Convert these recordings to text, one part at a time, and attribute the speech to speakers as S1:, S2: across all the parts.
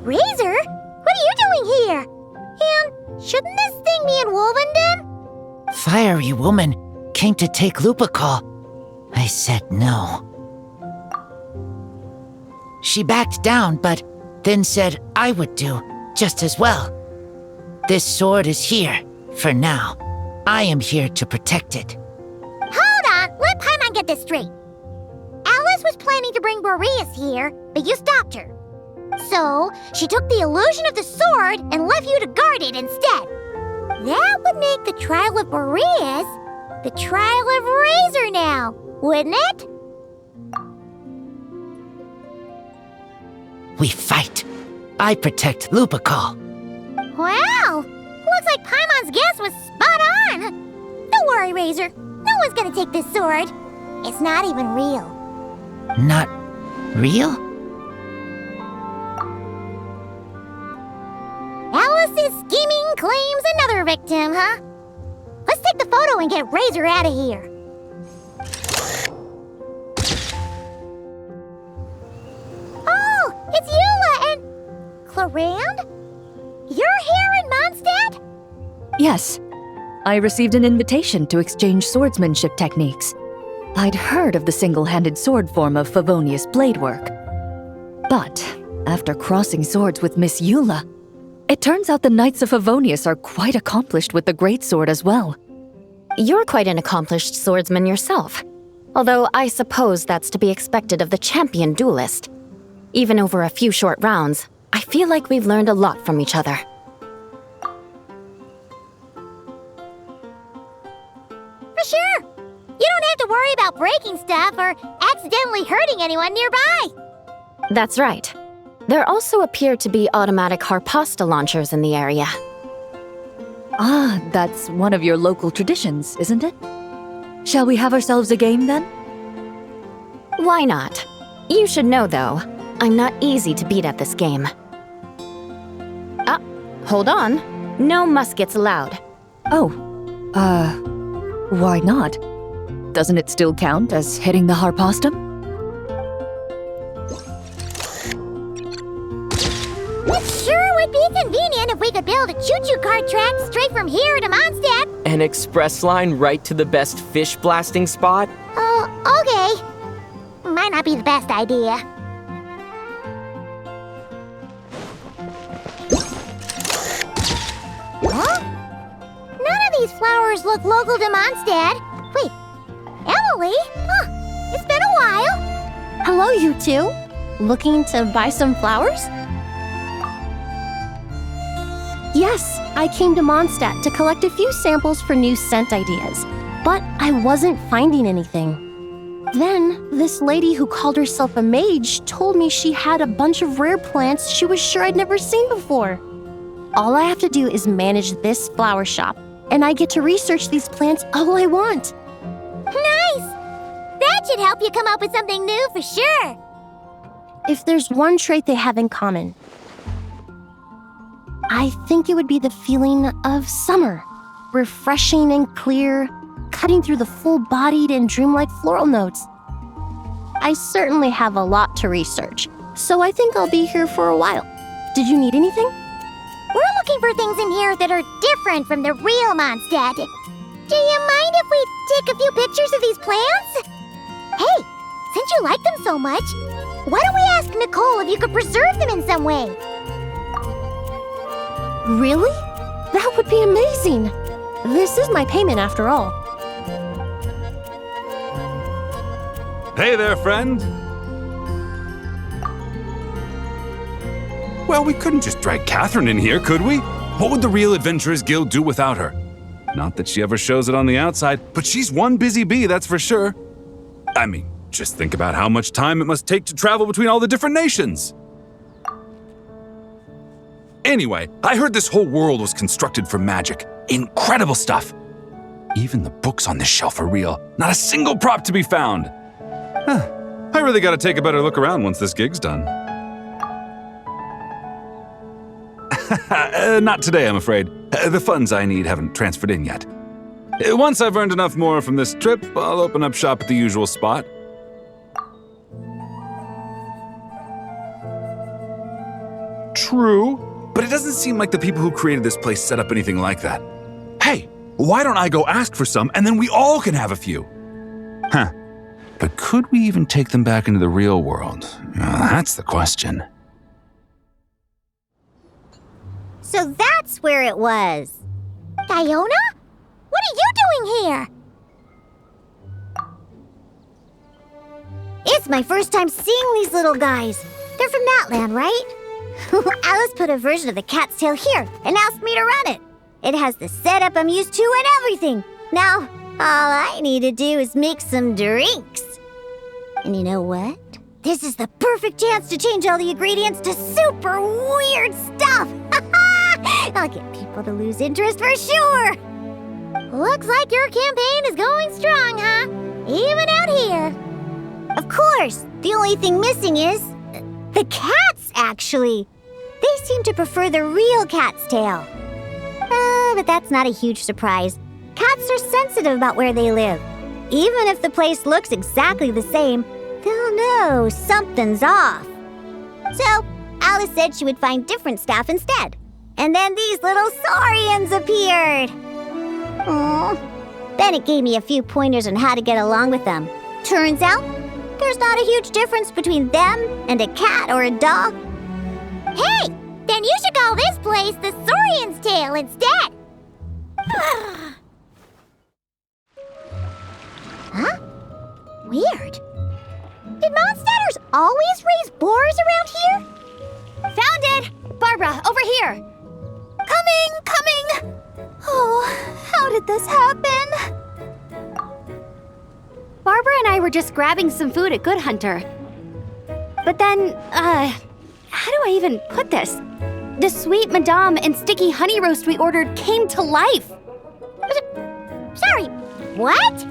S1: Razor? What are you doing here? And shouldn't this thing be in Wolvenden?
S2: Fiery woman came to take Lupacol. I said no. She backed down, but then said I would do just as well. This sword is here, for now. I am here to protect it.
S1: Hold on, let Paimon get this straight. Alice was planning to bring Boreas here, but you stopped her. So, she took the illusion of the sword and left you to guard it instead. That would make the trial of Boreas the trial of Razor now, wouldn't it?
S2: We fight. I protect Lupacol.
S1: Wow! Looks like Paimon's guess was spot on! Don't worry, Razor. No one's gonna take this sword. It's not even real.
S2: Not real?
S1: Alice's scheming claims another victim, huh? Let's take the photo and get Razor out of here. Oh, it's Eula and... Clarand? You're here in Mondstadt?
S3: Yes. I received an invitation to exchange swordsmanship techniques. I'd heard of the single-handed sword form of Favonius blade work. But after crossing swords with Miss Eula, it turns out the Knights of Favonius are quite accomplished with the greatsword as well.
S4: You're quite an accomplished swordsman yourself. Although I suppose that's to be expected of the champion duelist. Even over a few short rounds, I feel like we've learned a lot from each other.
S1: For sure. You don't have to worry about breaking stuff or accidentally hurting anyone nearby.
S4: That's right. There also appear to be automatic harpasta launchers in the area.
S3: Ah, that's one of your local traditions, isn't it? Shall we have ourselves a game then?
S4: Why not? You should know, though, I'm not easy to beat at this game. Ah, hold on. No muskets allowed.
S3: Oh, why not? Doesn't it still count as hitting the harpastum?
S1: It sure would be convenient if we could build a choo-choo cart track straight from here to Mondstadt.
S5: An express line right to the best fish blasting spot?
S1: Oh, okay. Might not be the best idea. Huh? None of these flowers look local to Mondstadt. Wait, Emily? Huh, it's been a while.
S6: Hello, you two. Looking to buy some flowers? Yes, I came to Mondstadt to collect a few samples for new scent ideas, but I wasn't finding anything. Then, this lady who called herself a mage told me she had a bunch of rare plants she was sure I'd never seen before. All I have to do is manage this flower shop, and I get to research these plants all I want.
S1: Nice! That should help you come up with something new for sure.
S6: If there's one trait they have in common, I think it would be the feeling of summer. Refreshing and clear, cutting through the full-bodied and dreamlike floral notes. I certainly have a lot to research, so I think I'll be here for a while. Did you need anything?
S1: We're looking for things in here that are different from the real Mondstadt. Do you mind if we take a few pictures of these plants? Hey, since you like them so much, why don't we ask Nicole if you could preserve them in some way?
S6: Really? That would be amazing. This is my payment after all.
S7: Hey there, friend. Well, we couldn't just drag Catherine in here, could we? What would the Real Adventurers Guild do without her? Not that she ever shows it on the outside, but she's one busy bee, that's for sure. I mean, just think about how much time it must take to travel between all the different nations. Anyway, I heard this whole world was constructed for magic. Incredible stuff. Even the books on this shelf are real. Not a single prop to be found. I really gotta take a better look around once this gig's done. Not today, I'm afraid. The funds I need haven't transferred in yet. Once I've earned enough more from this trip, I'll open up shop at the usual spot. True, but it doesn't seem like the people who created this place set up anything like that. Hey, why don't I go ask for some and then we all can have a few? Huh. But could we even take them back into the real world? That's the question.
S1: So that's where it was. Diona? What are you doing here? It's my first time seeing these little guys. They're from that land, right? Alice put a version of the cat's tail here and asked me to run it. It has the setup I'm used to and everything. Now, all I need to do is make some drinks. And you know what? This is the perfect chance to change all the ingredients to super weird stuff. I'll get people to lose interest for sure. Looks like your campaign is going strong, huh? Even out here. Of course, the only thing missing is the cats, actually. They seem to prefer the real cat's tail. But that's not a huge surprise. Cats are sensitive about where they live. Even if the place looks exactly the same, they'll know something's off. So, Alice said she would find different staff instead. And then these little saurians appeared. Aww. Bennett gave me a few pointers on how to get along with them. Turns out, there's not a huge difference between them and a cat or a dog. Hey, then you should call this place the Saurian's Tail instead. Huh? Weird. Did Mondstadters always raise boars around here? Found it! Barbara, over here! Coming! Oh, how did this happen? Barbara and I were just grabbing some food at Good Hunter. But then, how do I even put this? The sweet madame and sticky honey roast we ordered came to life. Sorry, what?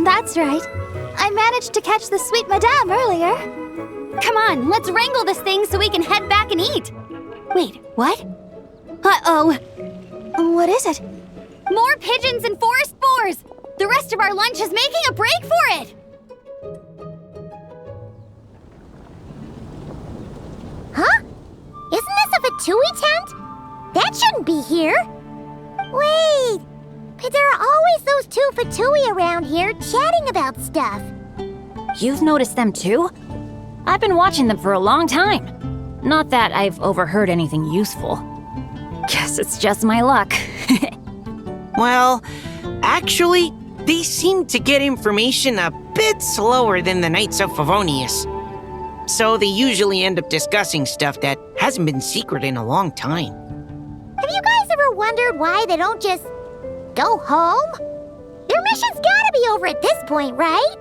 S1: That's right. I managed to catch the sweet madame earlier. Come on, let's wrangle this thing so we can head back and eat. Wait, what? Uh-oh. What is it? More pigeons and forest boars! The rest of our lunch is making a break for it! Huh? Isn't this a Fatui tent? That shouldn't be here. Wait, but there are always those two Fatui around here chatting about stuff.
S8: You've noticed them too? I've been watching them for a long time. Not that I've overheard anything useful. Guess it's just my luck.
S9: Well, actually, they seem to get information a bit slower than the Knights of Favonius. So they usually end up discussing stuff that hasn't been secret in a long time.
S1: Have you guys ever wondered why they don't just go home? Their mission's gotta be over at this point, right?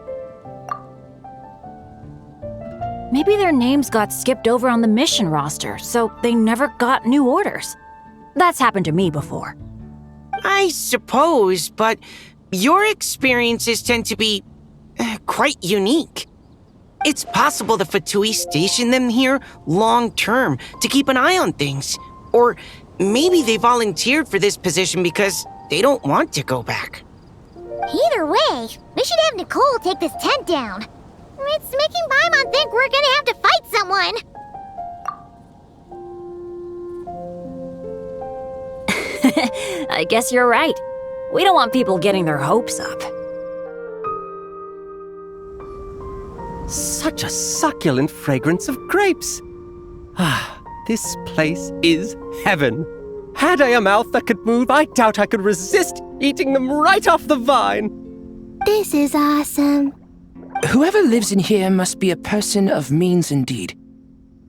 S8: Maybe their names got skipped over on the mission roster, so they never got new orders. That's happened to me before.
S9: I suppose, but your experiences tend to be quite unique. It's possible the Fatui stationed them here long-term to keep an eye on things. Or maybe they volunteered for this position because they don't want to go back.
S1: Either way, we should have Nicole take this tent down. It's making Paimon think we're gonna have to fight someone.
S8: I guess you're right. We don't want people getting their hopes up.
S10: Such a succulent fragrance of grapes. Ah, this place is heaven. Had I a mouth that could move, I doubt I could resist eating them right off the vine.
S6: This is awesome.
S11: Whoever lives in here must be a person of means indeed.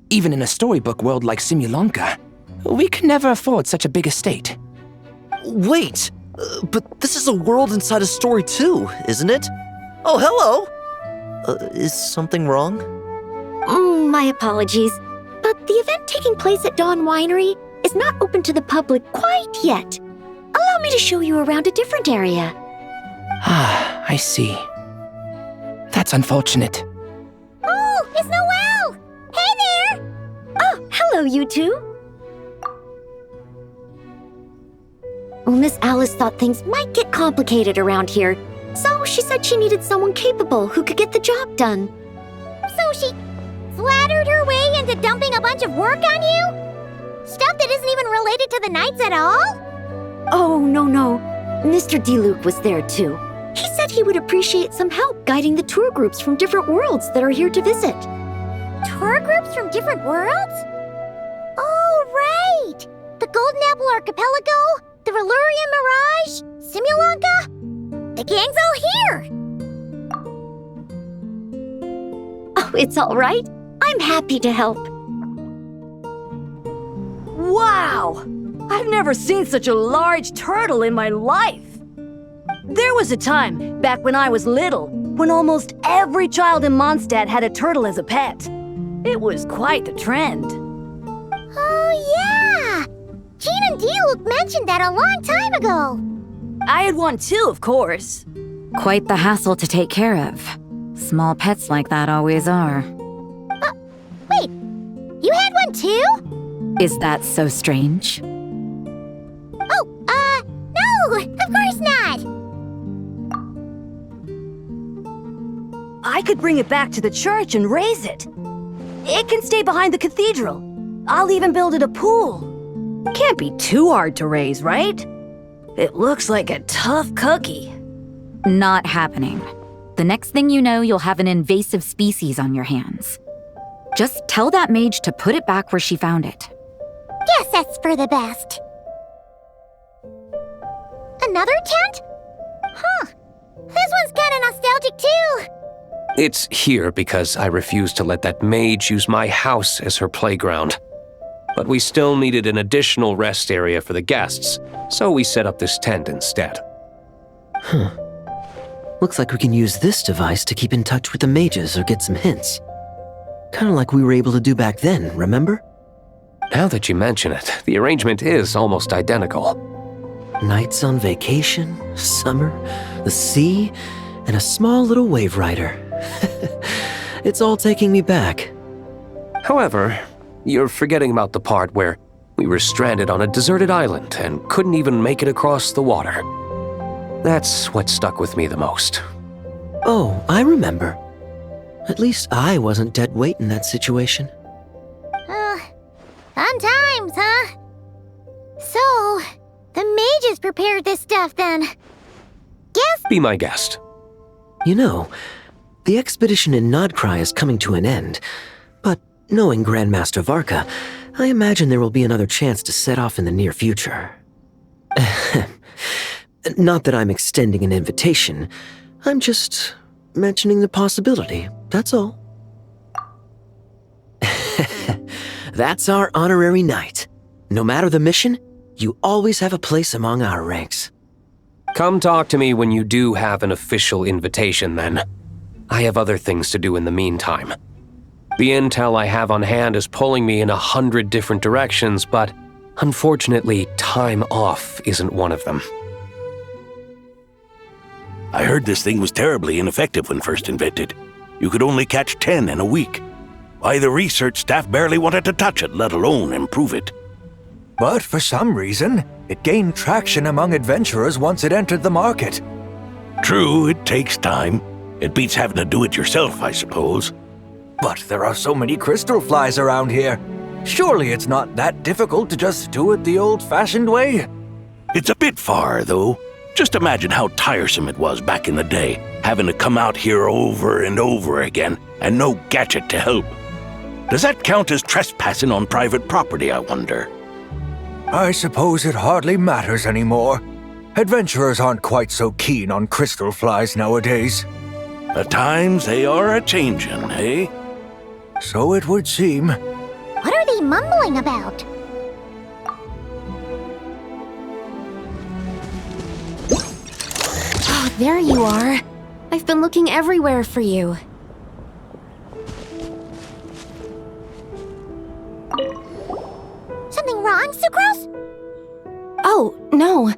S11: Even in a storybook world like Simulonka, we can never afford such a big estate.
S12: Wait, but this is a world inside a story too, isn't it? Oh, hello! Is something wrong?
S6: My apologies, but the event taking place at Dawn Winery is not open to the public quite yet. Allow me to show you around a different area.
S11: Ah, I see. That's unfortunate.
S1: Oh, it's Noelle! Hey there!
S6: Oh, hello, you two. Well, Miss Alice thought things might get complicated around here, So she said she needed someone capable who could get the job done.
S1: So she flattered her way into dumping a bunch of work on you? Stuff that isn't even related to the Knights at all?
S6: Oh, no. Mr. Diluc was there too. He said he would appreciate some help guiding the tour groups from different worlds that are here to visit.
S1: Tour groups from different worlds? Oh, right! The Golden Apple Archipelago, the Valurian Mirage, Simulanka? The gang's all here!
S6: Oh, it's all right. I'm happy to help.
S13: Wow! I've never seen such a large turtle in my life. There was a time, back when I was little, when almost every child in Mondstadt had a turtle as a pet. It was quite the trend.
S1: Oh, yeah! Jean and Diluc mentioned that a long time ago.
S13: I had one too, of course.
S8: Quite the hassle to take care of. Small pets like that always are.
S1: Wait, you had one too?
S8: Is that so strange?
S1: Oh, no, of course not!
S13: I could bring it back to the church and raise it. It can stay behind the cathedral. I'll even build it a pool. Can't be too hard to raise, right? It looks like a tough cookie.
S8: Not happening. The next thing you know, you'll have an invasive species on your hands. Just tell that mage to put it back where she found it.
S1: Guess that's for the best. Another tent? Huh. This one's kinda nostalgic too.
S10: It's here because I refused to let that mage use my house as her playground. But we still needed an additional rest area for the guests, so we set up this tent instead.
S14: Looks like we can use this device to keep in touch with the mages or get some hints. Kinda like we were able to do back then, remember?
S10: Now that you mention it, the arrangement is almost identical.
S14: Nights on vacation, summer, the sea, and a small little wave rider. It's all taking me back.
S10: However, you're forgetting about the part where we were stranded on a deserted island and couldn't even make it across the water. That's what stuck with me the most.
S14: Oh, I remember. At least I wasn't dead weight in that situation.
S1: Fun times, huh? So, the mages prepared this stuff then. Guess.
S10: Be my guest.
S14: You know, the expedition in Nodcry is coming to an end, but knowing Grandmaster Varka, I imagine there will be another chance to set off in the near future. Not that I'm extending an invitation, I'm just mentioning the possibility, that's all. That's our honorary knight. No matter the mission, you always have a place among our ranks.
S10: Come talk to me when you do have an official invitation, then. I have other things to do in the meantime. The intel I have on hand is pulling me in 100 different directions, but unfortunately, time off isn't one of them.
S15: I heard this thing was terribly ineffective when first invented. You could only catch 10 in a week. Why, the research staff barely wanted to touch it, let alone improve it.
S16: But for some reason, it gained traction among adventurers once it entered the market.
S15: True, it takes time. It beats having to do it yourself, I suppose.
S16: But there are so many crystal flies around here. Surely it's not that difficult to just do it the old-fashioned way?
S15: It's a bit far, though. Just imagine how tiresome it was back in the day, having to come out here over and over again, and no gadget to help. Does that count as trespassing on private property, I wonder?
S16: I suppose it hardly matters anymore. Adventurers aren't quite so keen on crystal flies nowadays.
S15: At times they are a-changin', eh?
S16: So it would seem.
S1: What are they mumbling about?
S6: Oh, there you are. I've been looking everywhere for you.
S1: Something wrong, Sucrose?
S6: Oh, no.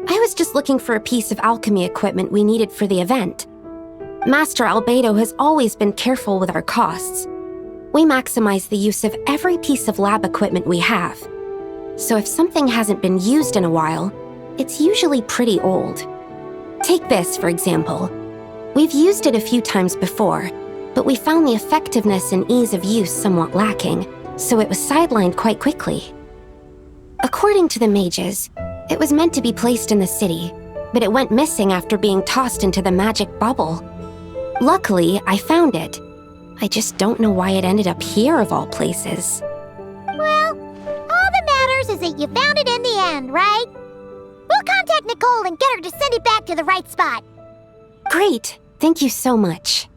S6: I was just looking for a piece of alchemy equipment we needed for the event. Master Albedo has always been careful with our costs. We maximize the use of every piece of lab equipment we have. So if something hasn't been used in a while, it's usually pretty old.
S4: Take this, for example. We've used it a few times before, but we found the effectiveness and ease of use somewhat lacking, so it was sidelined quite quickly. According to the mages, it was meant to be placed in the city, but it went missing after being tossed into the magic bubble. Luckily, I found it. I just don't know why it ended up here of all places.
S1: Well, all that matters is that you found it in the end, right? We'll contact Nicole and get her to send it back to the right spot.
S4: Great, thank you so much.